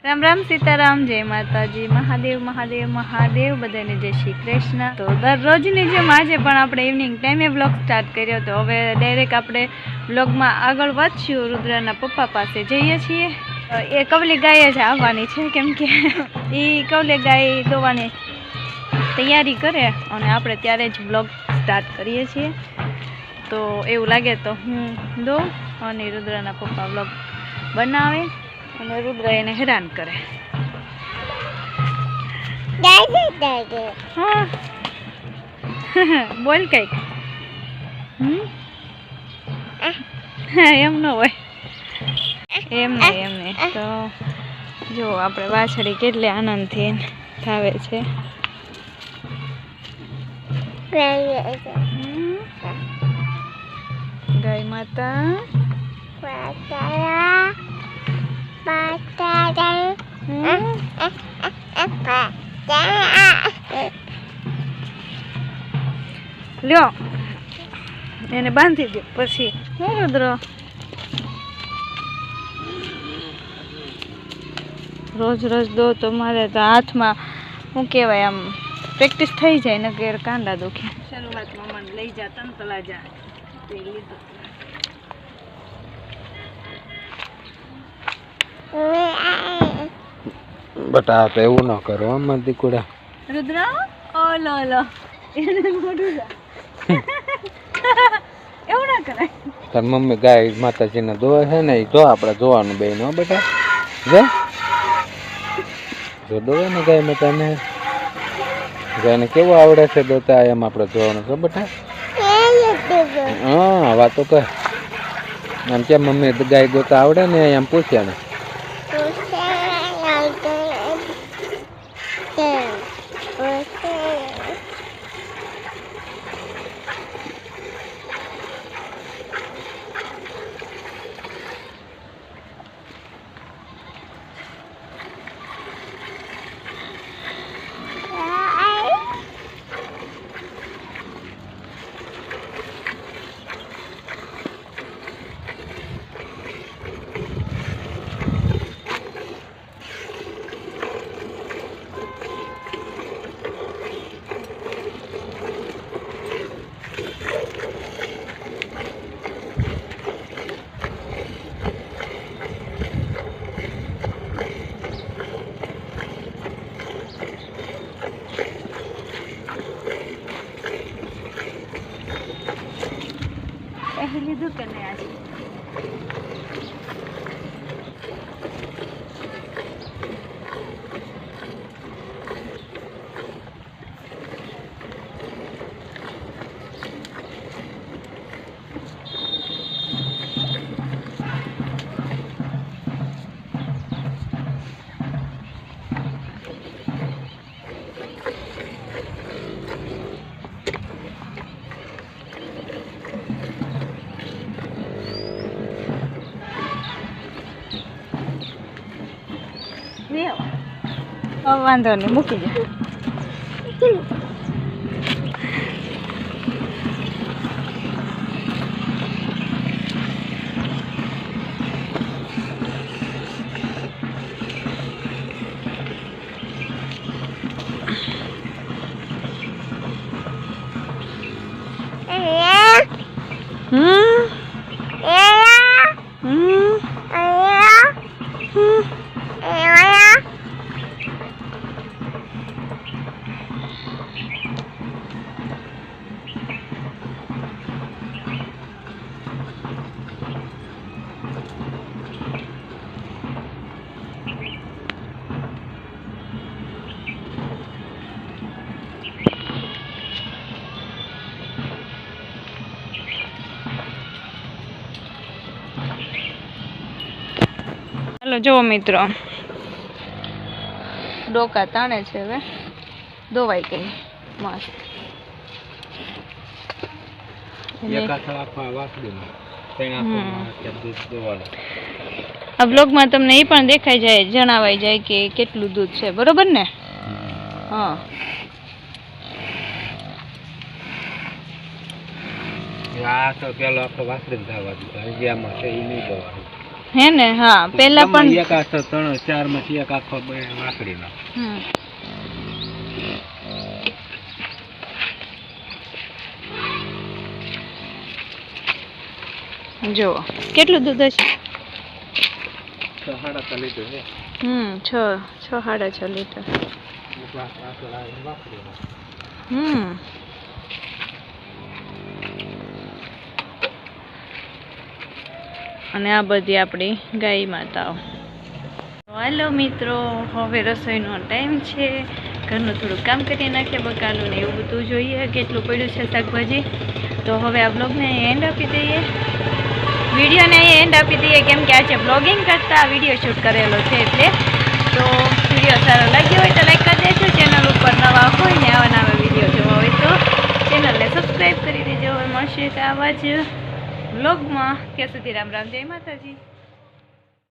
રામ રામ સીતારામ, જય માતાજી, મહાદેવ મહાદેવ મહાદેવ, બધાને જય શ્રી કૃષ્ણ। તો દરરોજની જેમ આજે પણ આપણે ઇવનિંગ ટાઈમે બ્લોગ સ્ટાર્ટ કર્યો। તો હવે ડાયરેક્ટ આપણે બ્લોગમાં આગળ વધશું। રુદ્રના પપ્પા પાસે જઈએ છીએ। એ કવલી ગાય જ આવવાની છે, કેમ કે એ કવલી ગાય દોવાની તૈયારી કરે અને આપણે ત્યારે જ બ્લોગ સ્ટાર્ટ કરીએ છીએ। તો એવું લાગે તો હું દઉં અને રુદ્રના પપ્પા બ્લોગ બનાવે અને રુદ્ર એને હેરાન કરે। હા બોલ કઈક। એમ ન હોય, એમ નહીં। તો જો આપણે વાછડી કેટલી આનંદથી થાવે છે। ગાય માતા લ્યો એને બાંધી દો પછી રુદ્ર। રોજ રોજ દો તો મારે તો હાથમાં શું કહેવાય, આમ પ્રેક્ટિસ થઈ જાય ને ઘેર કાંડા દુખે। શરૂઆતમાં મને લઈ જા તંતલા જા તે લીધું। બટા તો એવું ન કરો આમાં દીકુડા। રુદ્ર ઓલો ઓલો એને મોઢું જા એવું ના કરાય। તાર મમ્મી ગાય માતાજીને દોવે છે ને, એ જો આપણે જોવાનું બેન હો બેટા। જો દોવે ને ગાય માતાને, ગાયને કેવું આવડે છે દોતા, એમ આપણે જોવાનું છો બેટા। હા વાતો કર એમ કે મમ્મી ગાય દોતા આવડે ને, એમ પૂછ્યા ને। લીધું કે નહીં આજે? વાંધો નહીં, મૂકી દે। ચાલો જો મિત્રો, ડોકા તાણે છે, હવે દોવાઈ ગઈ મસ્ત। આ બ્લોગમાં તમને એ પણ દેખાઈ જાય, જણાવાઈ જાય કે કેટલું દૂધ છે, બરોબર ને? હા આ તો પેલો આપણે વાસળી થવા દીધા, હજી આમાં છે એ નહીં દોવાનું। હે ને હા પેલા ગમે પણ એક આખો 3 4 માંથી એક આખો વાકડીનો. હમ. જુઓ કેટલું દૂધ હશે? 6.5 લીટર છે. 6.5 લીટર. હમ. અને આ બધી આપણી ગાય માતાઓ. હાલો મિત્રો, હવે રસોઈનો ટાઈમ છે. ઘરનું થોડું કામ કરી નાખીએ, બકાલું ને એવું બધું જોઈએ કેટલું પડ્યું છે શાકભાજી. તો હવે આ બ્લોગને એન્ડ આપી દઈએ, વિડીયોને એન્ડ આપી દઈએ, કેમ કે આજે બ્લોગિંગ કરતાં વિડીયો શૂટ કરેલો છે એટલે. તો વિડીયો સારો લાગ્યો હોય તો લાઈક કરી દેજો. ચેનલ ઉપર નવા હોય ને આવા નવા વિડીયો જોવા હોય તો ચેનલને સબસ્ક્રાઈબ કરી દેજો. હવે મળશે તો આવા જ બ્લોગમાં. ત્યાં સુધી રામ રામ, જય માતાજી.